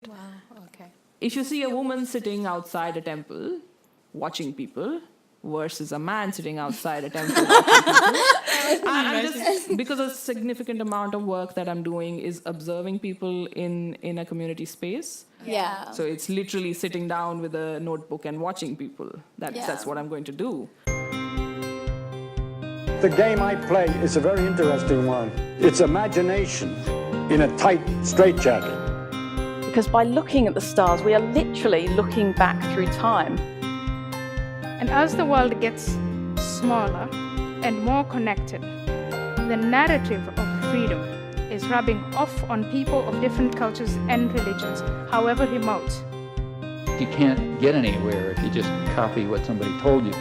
Wow, okay. If you see a woman sitting outside a temple watching people versus a man sitting outside a temple watching people, I'm just, because a significant amount of work that I'm doing is observing people in a community space. Yeah. So it's literally sitting down with a notebook and watching people. That's what I'm going to do. The game I play is a very interesting one. It's imagination in a tight straitjacket. Because by looking at the stars, we are literally looking back through time. And as the world gets smaller and more connected, the narrative of freedom is rubbing off on people of different cultures and religions, however remote. You can't get anywhere if you just copy what somebody told you.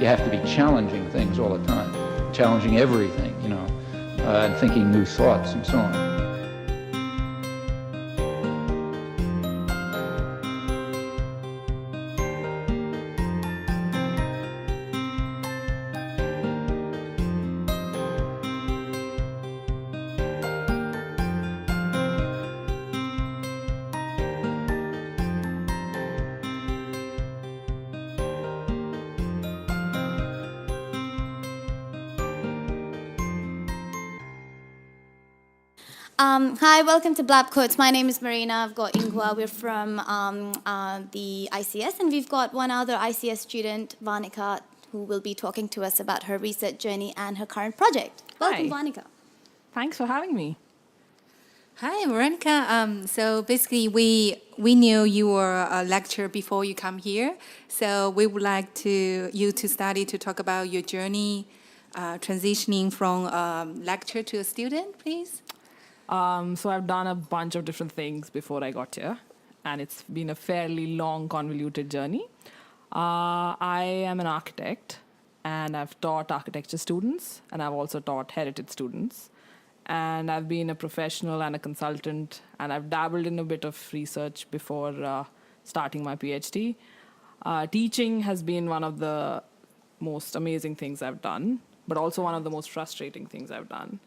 You have to be challenging things all the time, challenging everything, and thinking new thoughts and so on. Hi, welcome to BLab Coats. My name is Marina. I've got Yinghua. We're from the ICS, and we've got one other ICS student, Vanicka, who will be talking to us about her research journey and her current project. Welcome, Hi. Vanicka. Thanks for having me. Hi, Vanicka. So basically, we knew you were a lecturer before you come here. So we would like you to study to talk about your journey transitioning from lecturer to a student, please. So I've done a bunch of different things before I got here, and it's been a fairly long, convoluted journey. I am an architect, and I've taught architecture students, and I've also taught heritage students. And I've been a professional and a consultant, and I've dabbled in a bit of research before starting my PhD. Teaching has been one of the most amazing things I've done, but also one of the most frustrating things I've done.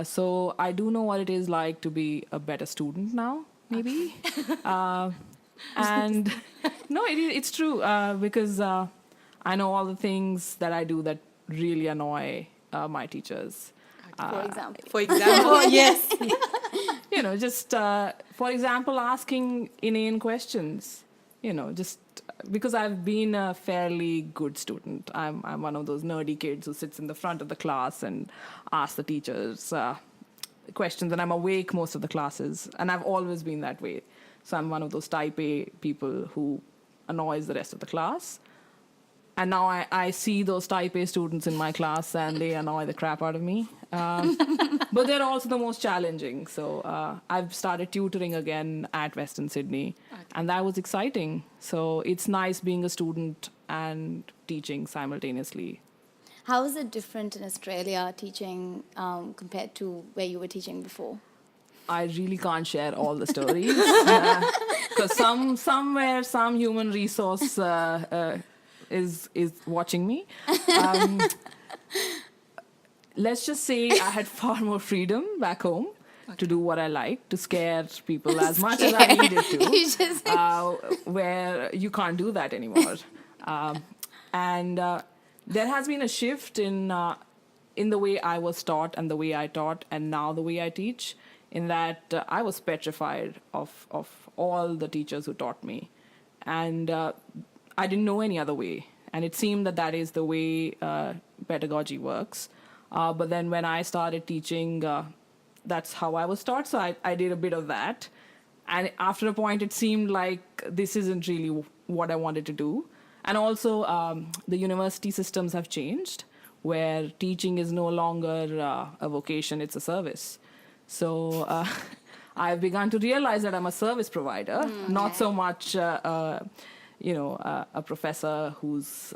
So I do know what it is like to be a better student now, maybe. And no, it's true, because I know all the things that I do that really annoy my teachers. For example. For example, yes. Just, for example, asking inane questions, just because I've been a fairly good student. I'm one of those nerdy kids who sits in the front of the class and asks the teachers questions, and I'm awake most of the classes, and I've always been that way. So I'm one of those type A people who annoys the rest of the class. And now I see those type A students in my class, and they annoy the crap out of me. But they're also the most challenging. So I've started tutoring again at Western Sydney, and that was exciting. So it's nice being a student and teaching simultaneously. How is it different in Australia teaching compared to where you were teaching before? I really can't share all the stories because somewhere some human resource is watching me. Let's just say I had far more freedom back home to do what I like, to scare people as much as I needed to, where you can't do that anymore. And there has been a shift in the way I was taught and the way I taught, and now the way I teach, in that I was petrified of all the teachers who taught me. And I didn't know any other way. And it seemed that is the way pedagogy works. But then when I started teaching, that's how I was taught. So I did a bit of that. And after a point, it seemed like this isn't really what I wanted to do. And also, the university systems have changed, where teaching is no longer a vocation, it's a service. So I've begun to realize that I'm a service provider, not so much a professor who's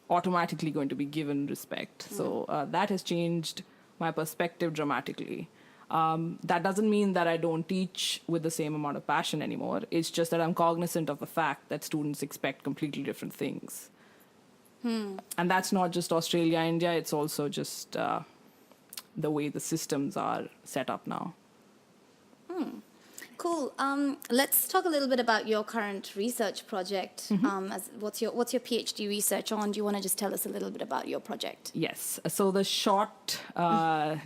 automatically going to be given respect. So that has changed my perspective dramatically. That doesn't mean that I don't teach with the same amount of passion anymore. It's just that I'm cognizant of the fact that students expect completely different things. And that's not just Australia, India, it's also just the way the systems are set up now. Cool. Let's talk a little bit about your current research project. What's your PhD research on? Do you want to just tell us a little bit about your project? Yes. So the short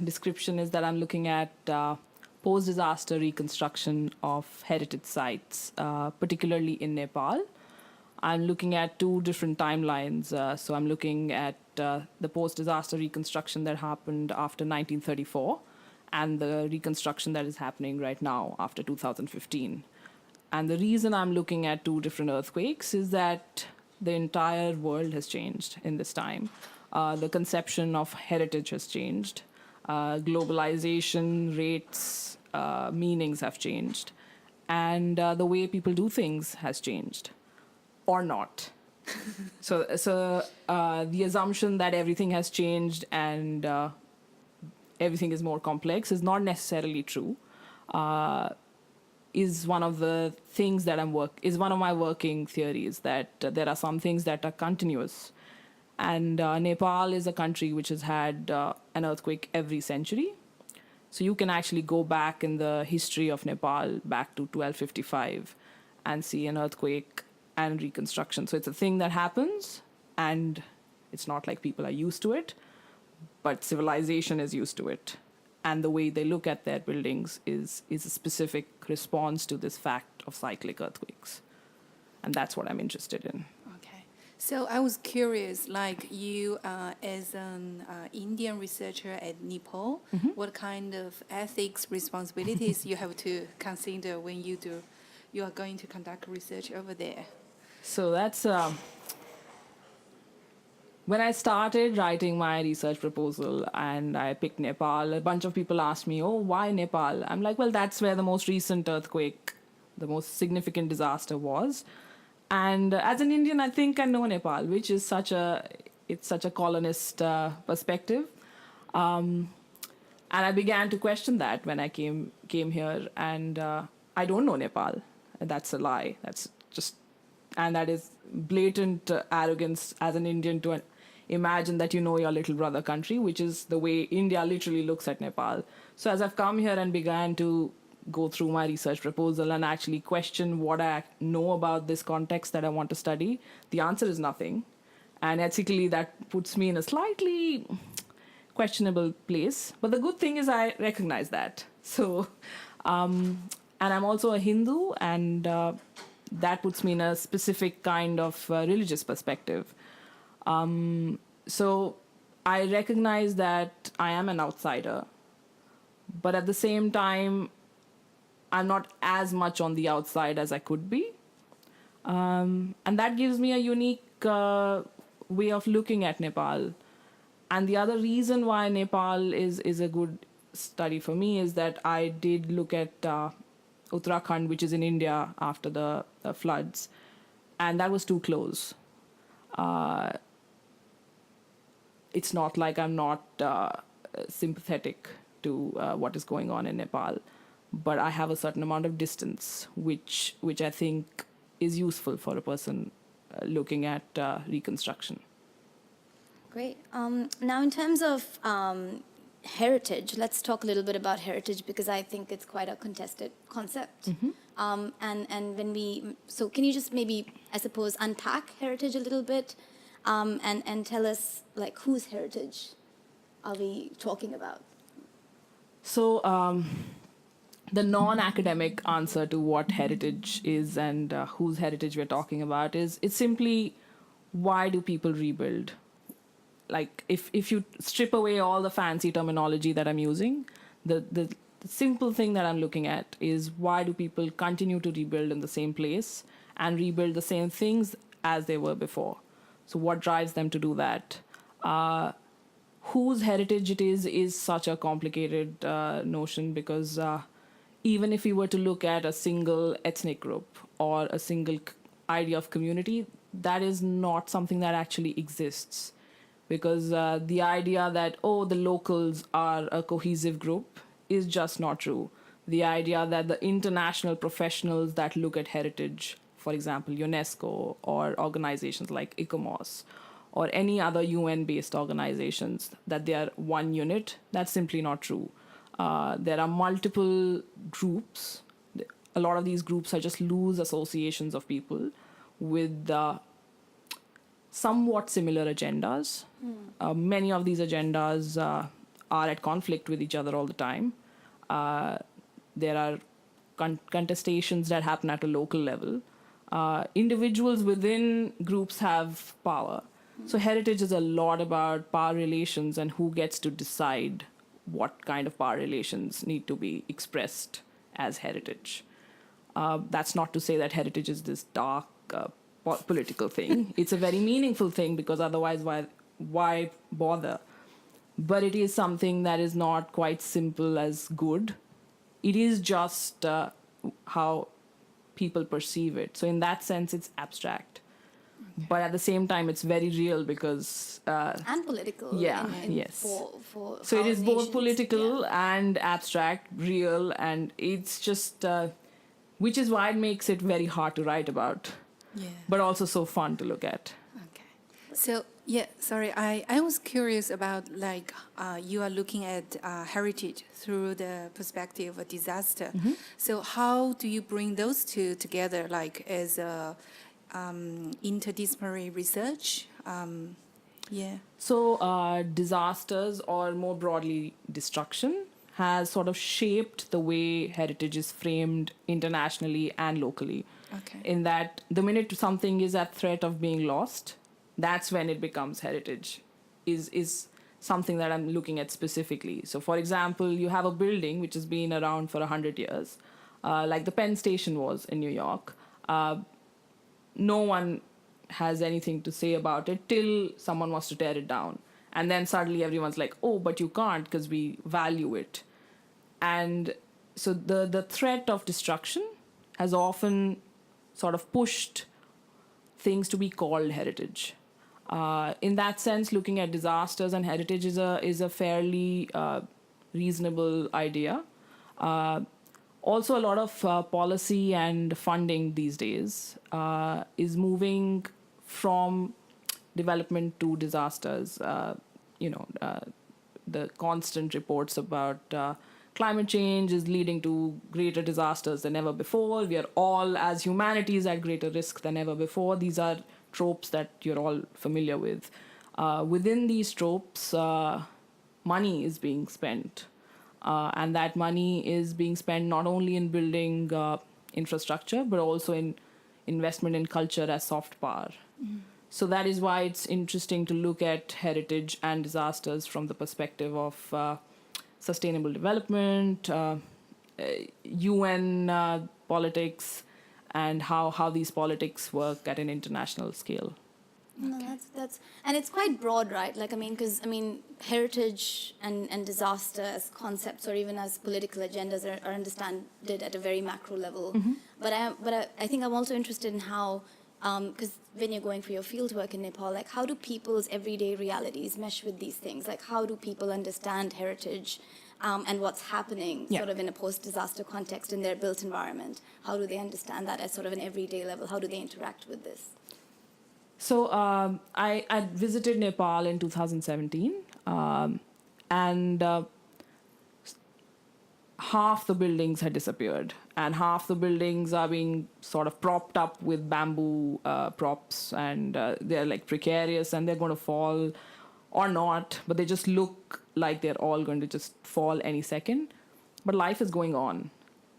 description is that I'm looking at post-disaster reconstruction of heritage sites, particularly in Nepal. I'm looking at two different timelines. So I'm looking at the post-disaster reconstruction that happened after 1934 and the reconstruction that is happening right now after 2015. And the reason I'm looking at two different earthquakes is that the entire world has changed in this time. The conception of heritage has changed. Globalization rates, meanings have changed. And the way people do things has changed. Or not. So the assumption that everything has changed and everything is more complex is not necessarily true. Is one of the things that is one of my working theories, that there are some things that are continuous. And Nepal is a country which has had an earthquake every century. So you can actually go back in the history of Nepal back to 1255 and see an earthquake and reconstruction. So it's a thing that happens, and it's not like people are used to it, but civilization is used to it. And the way they look at their buildings is a specific response to this fact of cyclic earthquakes. And that's what I'm interested in. Okay. So I was curious, like you as an Indian researcher at Nepal, what kind of ethics responsibilities you have to consider when you are going to conduct research over there? So that's when I started writing my research proposal and I picked Nepal, a bunch of people asked me, oh, why Nepal? I'm like, well, that's where the most recent earthquake, the most significant disaster was. And as an Indian, I think I know Nepal, which is such a colonist perspective. And I began to question that when I came here, and I don't know Nepal. That's a lie. And that is blatant arrogance as an Indian to imagine that you know your little brother country, which is the way India literally looks at Nepal. So as I've come here and began to go through my research proposal and actually question what I know about this context that I want to study, the answer is nothing. And ethically, that puts me in a slightly questionable place. But the good thing is I recognize that. So, and I'm also a Hindu, and that puts me in a specific kind of religious perspective. So I recognize that I am an outsider, but at the same time, I'm not as much on the outside as I could be. And that gives me a unique way of looking at Nepal. And the other reason why Nepal is a good study for me is that I did look at Uttarakhand, which is in India after the floods, and that was too close. It's not like I'm not sympathetic to what is going on in Nepal, but I have a certain amount of distance, which I think is useful for a person looking at reconstruction. Great. Now, in terms of heritage, let's talk a little bit about heritage, because I think it's quite a contested concept. So can you just maybe, I suppose, unpack heritage a little bit, and tell us, like, whose heritage are we talking about? So the non-academic answer to what heritage is and whose heritage we're talking about is, it's simply, why do people rebuild? Like, if you strip away all the fancy terminology that I'm using, the simple thing that I'm looking at is, why do people continue to rebuild in the same place and rebuild the same things as they were before? So what drives them to do that? Whose heritage it is such a complicated notion, because even if we were to look at a single ethnic group or a single idea of community, that is not something that actually exists. Because the idea that, oh, the locals are a cohesive group is just not true. The idea that the international professionals that look at heritage, for example, UNESCO or organizations like ICOMOS or any other UN-based organizations, that they are one unit, that's simply not true. There are multiple groups. a lot of these groups are just loose associations of people with somewhat similar agendas. Many of these agendas are at conflict with each other all the time. There are contestations that happen at a local level. Individuals within groups have power. So heritage is a lot about power relations and who gets to decide what kind of power relations need to be expressed as heritage. That's not to say that heritage is this dark political thing. It's a very meaningful thing, because otherwise why bother? But it is something that is not quite simple as good. It is just how people perceive it. So in that sense, it's abstract. But at the same time, it's very real, because... and political. Yes. For so it is both nations, political and abstract, real, and it's just... which is why it makes it very hard to write about, but also so fun to look at. Okay. So, sorry, I was curious about, like, you are looking at heritage through the perspective of disaster. So how do you bring those two together, like, as a interdisciplinary research? So disasters, or more broadly destruction, has sort of shaped the way heritage is framed internationally and locally. Okay. In that the minute something is at threat of being lost, that's when it becomes heritage, is something that I'm looking at specifically. So for example, you have a building which has been around for 100 years, like the Penn Station was in New York. No one has anything to say about it till someone wants to tear it down. And then suddenly everyone's like, oh, but you can't because we value it. And so the threat of destruction has often sort of pushed things to be called heritage. In that sense, looking at disasters and heritage is a fairly reasonable idea. Also, a lot of policy and funding these days is moving from development to disasters. The constant reports about climate change is leading to greater disasters than ever before. We are all, as humanities, at greater risk than ever before. These are tropes that you're all familiar with. Within these tropes, money is being spent. And that money is being spent not only in building infrastructure, but also in investment in culture as soft power. So that is why it's interesting to look at heritage and disasters from the perspective of sustainable development, UN politics, and how these politics work at an international scale. No, that's and it's quite broad, right? Like, because heritage and disaster as concepts, or even as political agendas, are understood at a very macro level. But I think I'm also interested in how, because when you're going for your field work in Nepal, like, how do people's everyday realities mesh with these things? Like, how do people understand heritage and what's happening sort of in a post-disaster context in their built environment? How do they understand that at sort of an everyday level? How do they interact with this? So I visited Nepal in 2017, and half the buildings had disappeared, and half the buildings are being sort of propped up with bamboo props, and they're like precarious, and they're going to fall or not, but they just look like they're all going to just fall any second. But life is going on.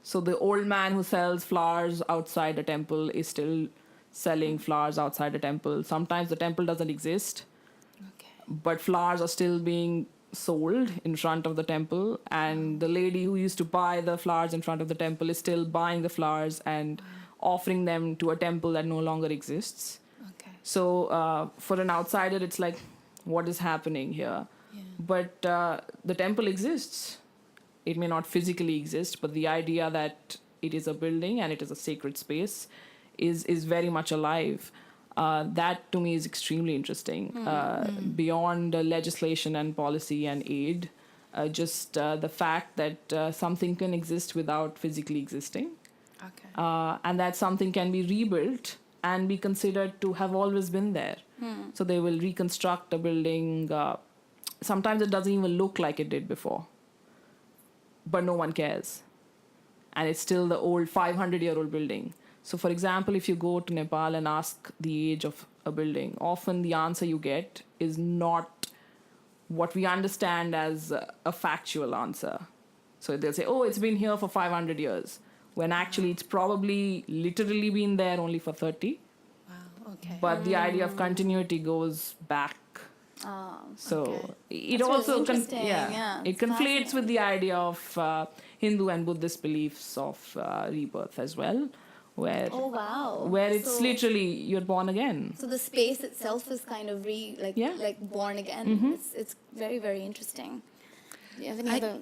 So the old man who sells flowers outside a temple is still selling flowers outside a temple. Sometimes the temple doesn't exist, but flowers are still being sold in front of the temple, and the lady who used to buy the flowers in front of the temple is still buying the flowers and offering them to a temple that no longer exists. So for an outsider, it's like, what is happening here? But the temple exists. It may not physically exist, but the idea that it is a building and it is a sacred space is very much alive. That to me is extremely interesting. Beyond legislation and policy and aid, just the fact that something can exist without physically existing, and that something can be rebuilt and be considered to have always been there. So they will reconstruct a building. Sometimes it doesn't even look like it did before, but no one cares. and it's still the old 500-year-old building. So, for example, if you go to Nepal and ask the age of a building, often the answer you get is not what we understand as a factual answer. So they'll say, oh, it's been here for 500 years, when actually it's probably literally been there only for 30. Wow, okay. But the idea of continuity goes back. So okay. it That's also really interesting, yeah, it it's conflates with the idea of Hindu and Buddhist beliefs of rebirth as well, where Oh, wow. where it's So- literally you're born again. So the space itself is kind of Yeah. like born again. It's very, very interesting. Do you have any other?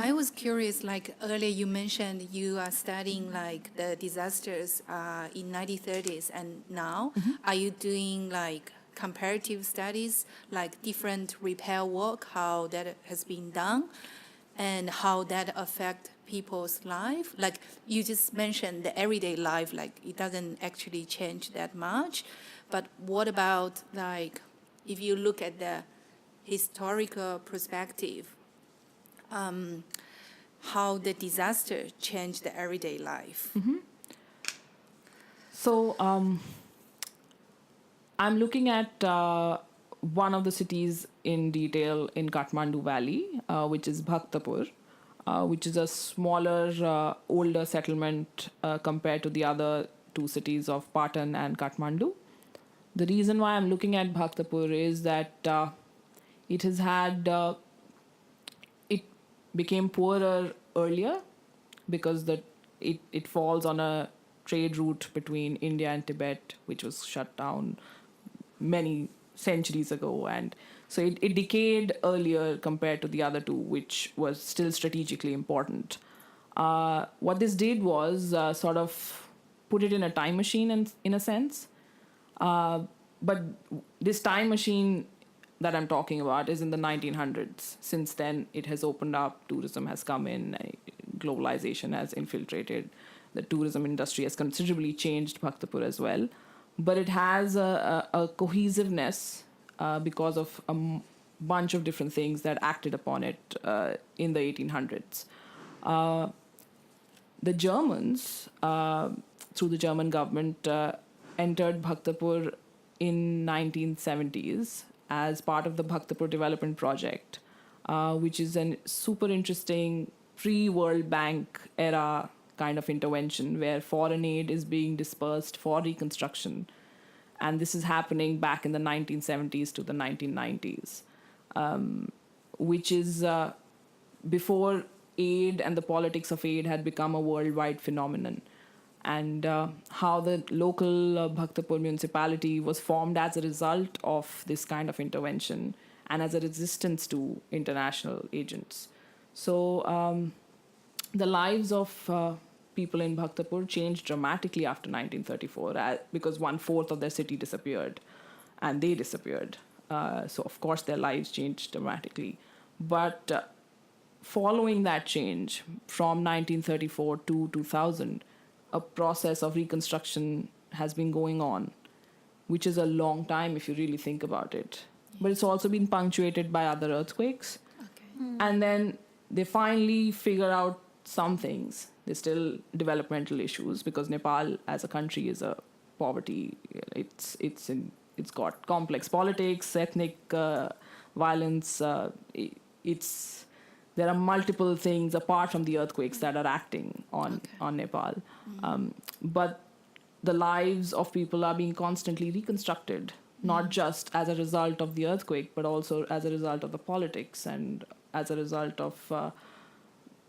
I was curious, like earlier you mentioned you are studying like the disasters in 1930s and now. Are you doing like comparative studies, like different repair work, how that has been done and how that affect people's life? Like you just mentioned the everyday life, like it doesn't actually change that much. But what about like if you look at the historical perspective, how the disaster changed the everyday life? So I'm looking at one of the cities in detail in Kathmandu Valley, which is Bhaktapur, which is a smaller, older settlement compared to the other two cities of Patan and Kathmandu. The reason why I'm looking at Bhaktapur is that it has had, it became poorer earlier because it falls on a trade route between India and Tibet, which was shut down many centuries ago. And so it decayed earlier compared to the other two, which was still strategically important. What this did was sort of put it in a time machine in a sense. But this time machine that I'm talking about is in the 1900s. Since then, it has opened up, tourism has come in, globalization has infiltrated. The tourism industry has considerably changed Bhaktapur as well. But it has a cohesiveness because of a bunch of different things that acted upon it in the 1800s. The Germans, through the German government, entered Bhaktapur in 1970s as part of the Bhaktapur Development Project, which is a super interesting pre-World Bank era kind of intervention where foreign aid is being dispersed for reconstruction. And this is happening back in the 1970s to the 1990s, which is before aid and the politics of aid had become a worldwide phenomenon. And how the local Bhaktapur municipality was formed as a result of this kind of intervention and as a resistance to international agents. So the lives of people in Bhaktapur changed dramatically after 1934 because 1/4 of their city disappeared and they disappeared. So of course their lives changed dramatically. But following that change from 1934 to 2000, a process of reconstruction has been going on, which is a long time if you really think about it. But it's also been punctuated by other earthquakes. Okay. And then they finally figure out some things. There's still developmental issues because Nepal as a country is a poverty. It's got complex politics, ethnic violence. There are multiple things apart from the earthquakes that are acting on Nepal. But the lives of people are being constantly reconstructed, not just as a result of the earthquake, but also as a result of the politics and as a result of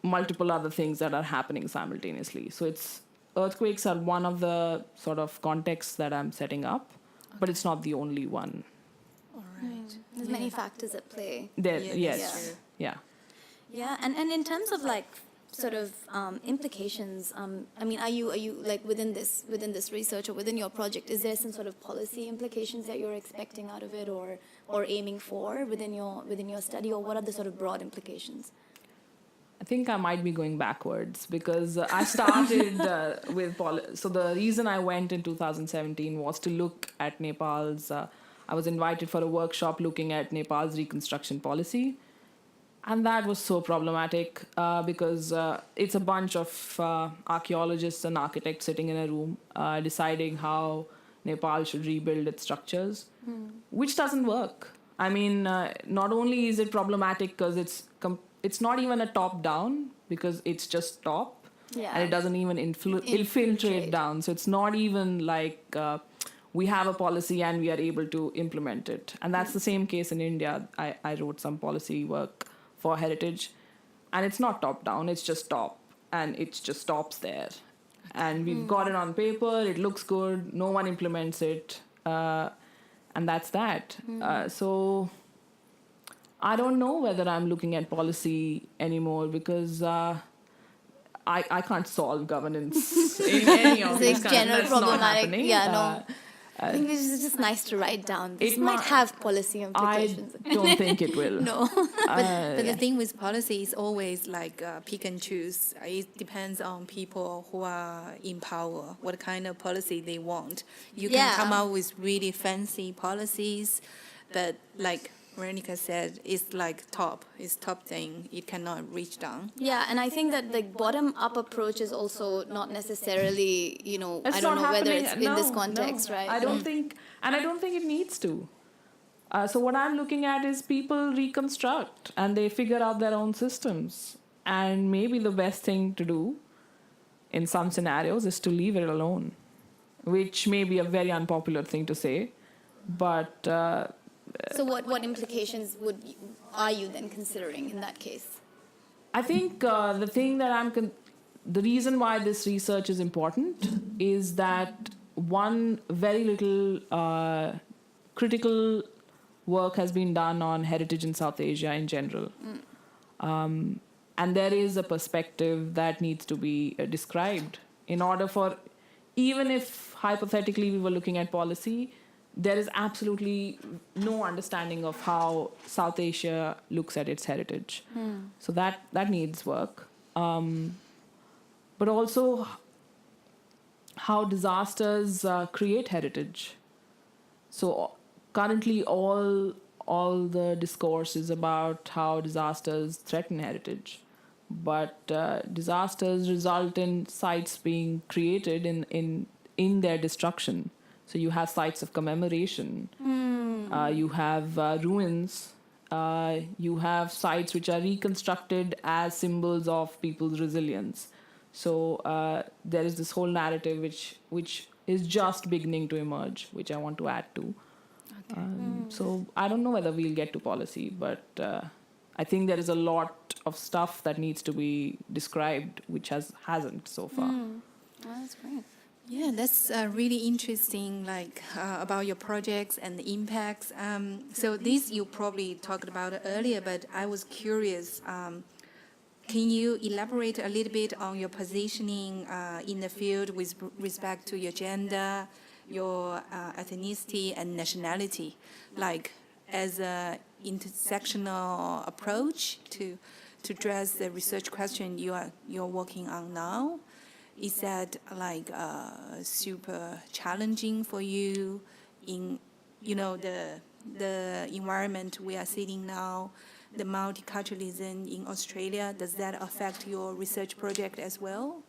multiple other things that are happening simultaneously. So earthquakes are one of the sort of contexts that I'm setting up, but it's not the only one. All right. There's many factors at play. Yes. Yeah. Yeah, and in terms of like sort of implications, I mean, are you like within this research or within your project, is there some sort of policy implications that you're expecting out of it or aiming for within your study, or what are the sort of broad implications? I think I might be going backwards because I started with so the reason I went in 2017 was to look at Nepal's. I was invited for a workshop looking at Nepal's reconstruction policy, And that was so problematic because it's a bunch of archaeologists and architects sitting in a room deciding how Nepal should rebuild its structures, which doesn't work. I mean, not only is it problematic because it's not even a top-down because it's just top, and it doesn't even infiltrate down. So it's not even like we have a policy and we are able to implement it. And that's the same case in India. I wrote some policy work for heritage, and it's not top down, it's just top, and it just stops there. And we've got it on paper, it looks good, no one implements it, and that's that. So I don't know whether I'm looking at policy anymore because I can't solve governance in any of these kinds. General That's not problematic. happening. No. I think it's just nice to write down. This might have policy implications. I don't think it will. No. But the thing with policy is always like pick and choose. It depends on people who are in power, what kind of policy they want. You can come out with really fancy policies, but like Vanicka said, it's like it's top thing. It cannot reach down. Yeah, and I think that the bottom-up approach is also not necessarily, It's I don't know not whether happening. it's in this context, No. right? I don't think it needs to. So what I'm looking at is people reconstruct and they figure out their own systems. And maybe the best thing to do in some scenarios is to leave it alone, which may be a very unpopular thing to say, but... So what implications are you then considering in that case? I think the thing that the reason why this research is important is that one very little critical work has been done on heritage in South Asia in general. And there is a perspective that needs to be described in order for, even if hypothetically we were looking at policy, there is absolutely no understanding of how South Asia looks at its heritage. So that needs work. But also how disasters create heritage. So currently all the discourse is about how disasters threaten heritage. But disasters result in sites being created in their destruction. So you have sites of commemoration, you have ruins, you have sites which are reconstructed as symbols of people's resilience. So there is this whole narrative which is just beginning to emerge, which I want to add to. Okay. So I don't know whether we'll get to policy, but I think there is a lot of stuff that needs to be described, which hasn't so far. Well, that's great. Yeah, that's really interesting, like about your projects and the impacts. So this you probably talked about earlier, but I was curious. Can you elaborate a little bit on your positioning in the field with respect to your gender, your ethnicity, and nationality, like as a intersectional approach to address the research question you're working on now? Is that like super challenging for you in, the environment we are sitting now, the multiculturalism in Australia? Does that affect your research project as well?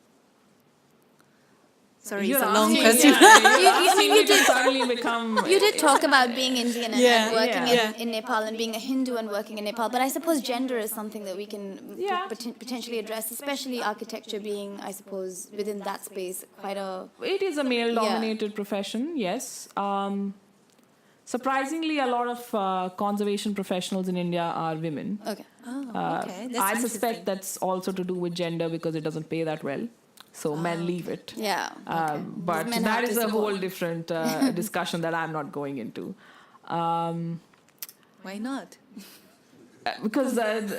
Sorry, it's a long question. You did talk about being Indian and working in Nepal and being a Hindu and working in Nepal, but I suppose gender is something that we can potentially address, especially architecture being, I suppose, within that space, quite a... It is a male-dominated profession, yes. Surprisingly, a lot of conservation professionals in India are women. Okay. Okay. That's I suspect that's also to do with gender because it doesn't pay that well. So men leave it. Yeah. But that is a whole different discussion that I'm not going into. Why not? Because that's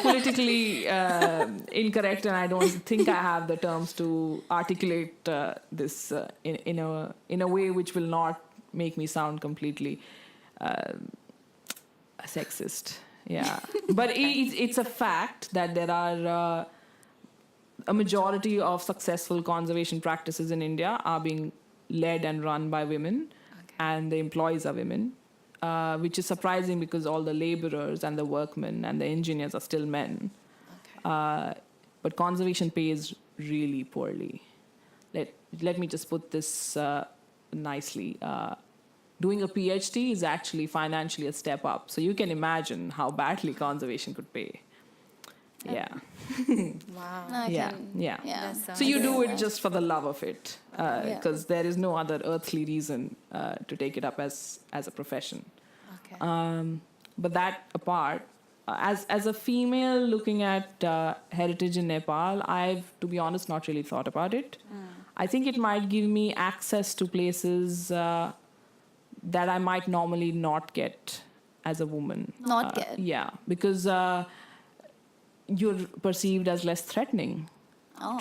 politically incorrect, and I don't think I have the terms to articulate this in a way which will not make me sound completely sexist. Yeah, but it's a fact that there are a majority of successful conservation practices in India are being led and run by women, and the employees are women. which is surprising because all the laborers and the workmen and the engineers are still men. But conservation pays really poorly. Let me just put this nicely. Doing a PhD is actually financially a step up. So you can imagine how badly conservation could pay. Yeah. Wow. Yeah. So you do it just for the love of it, because there is no other earthly reason to take it up as a profession. Okay. But that apart, as a female looking at heritage in Nepal, I've, to be honest, not really thought about it. I think it might give me access to places that I might normally not get as a woman. Not get? Yeah, because you're perceived as less threatening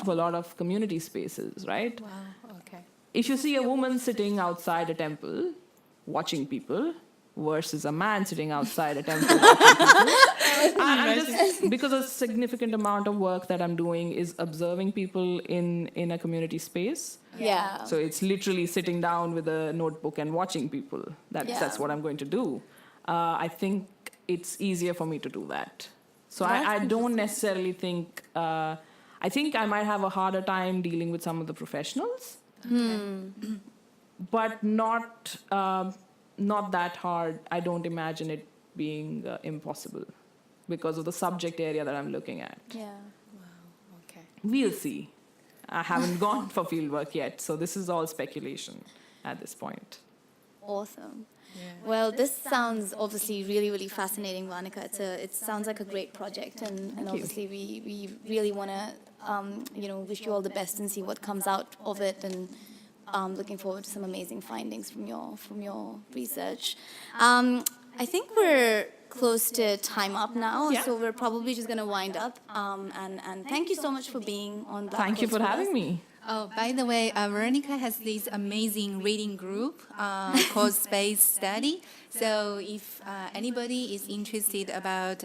to a lot of community spaces, right? Wow. Okay. If you see a woman sitting outside a temple watching people versus a man sitting outside a temple watching people, I'm just, because a significant amount of work that I'm doing is observing people in a community space. Yeah. So it's literally sitting down with a notebook and watching people. That's what I'm going to do. I think it's easier for me to do that. So I don't necessarily think, I think I might have a harder time dealing with some of the professionals, but not that hard. I don't imagine it being impossible because of the subject area that I'm looking at. Yeah. Wow. Okay. We'll see. I haven't gone for fieldwork yet, so this is all speculation at this point. Awesome. Well, this sounds obviously really, really fascinating, Vanicka. It sounds like a great project, and obviously we really want to, wish you all the best and see what comes out of it, and looking forward to some amazing findings from your research. I think we're close to time up now, so we're probably just going to wind up. And thank you so much for being on BLab Thank you Coats for with having us. me. Oh, by the way, Vanicka has this amazing reading group called Space Study. So if anybody is interested about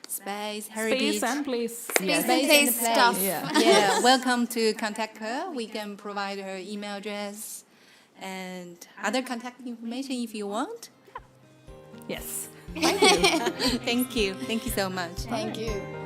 space, heritage, Space and place. Space and place stuff. yeah, welcome to contact her. We can provide her email address and other contact information if you want. Yes. Thank you. Thank you so much. Thank you.